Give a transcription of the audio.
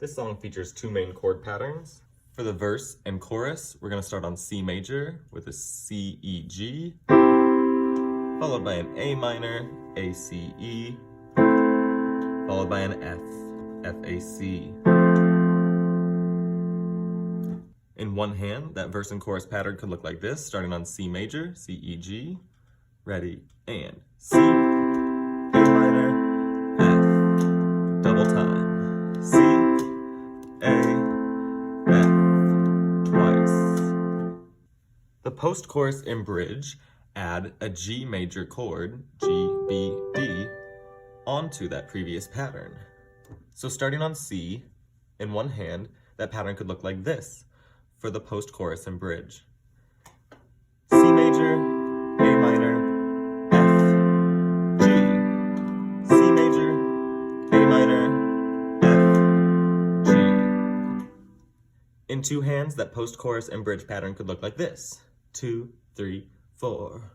This song features two main chord patterns. For the verse and chorus, we're going to start on C major with a C, E, G, followed by an A minor, A, C, E, followed by an F, F, A, C. In one hand, that verse and chorus pattern could look like this, starting on C major, C, E, G. Ready, and C, A minor, F, double time, C, A, F, twice. The post-chorus and bridge add a G major chord, G, B, D, onto that previous pattern. So starting on C, in one hand, that pattern could look like this for the post-chorus and bridge. C major, A minor, F, G, C major, A minor, F, G. In two hands, that post-chorus and bridge pattern could look like this. 2, 3, 4.